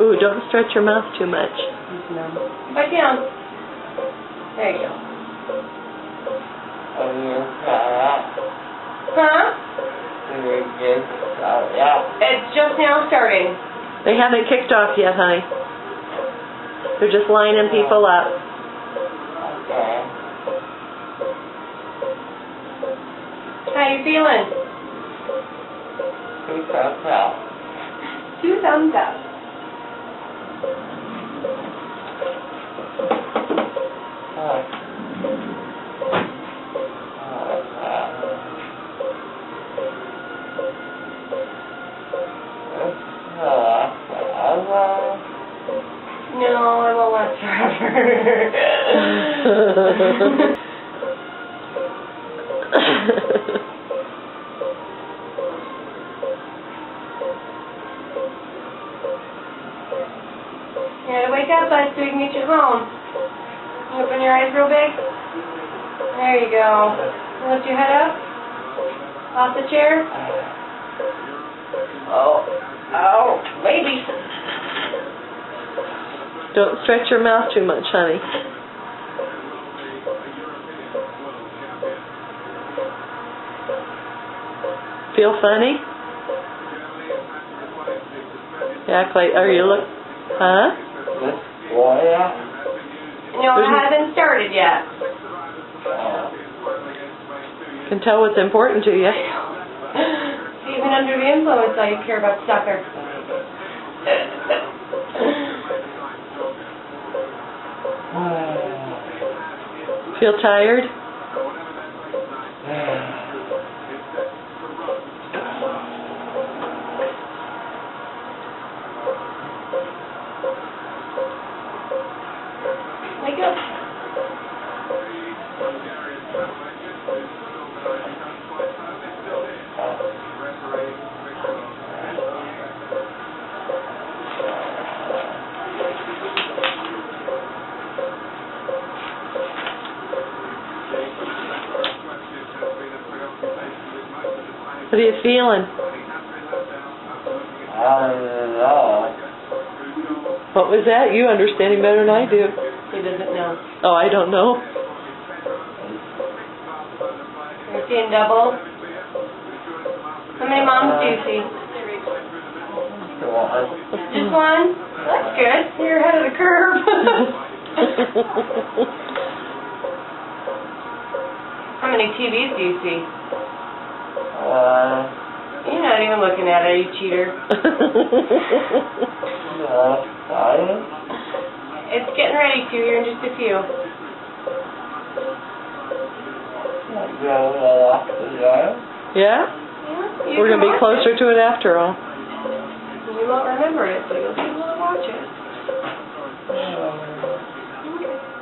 Ooh, don't stretch your mouth too much. No. Bite down. There you go. Huh? It's just now starting. They haven't kicked off yet, honey. They're just lining people up. How you feeling? 2 thumbs up. 2 thumbs up. No, I won't last forever. You gotta wake up, bud, so we can get you home. You open your eyes real big. There you go. Lift your head up. Off the chair. Oh, baby. Don't stretch your mouth too much, honey. Feel funny? Act like, are you look, huh? No, it hasn't started yet. Can tell what's important to you. Even under the influence, all you care about sucker. Feel tired? Wake up. What are you feeling? I don't know. What was that? You understanding better than I do. He doesn't know. Oh, I don't know. You're seeing double? How many moms do you see? Just one? That's good. You're ahead of the curve. How many TVs do you see? You're not even looking at it, you cheater. It's getting ready to here in just a few. Yeah? Yeah, We're going to be closer to it after all. You won't remember it, but you'll be able to watch it. Okay.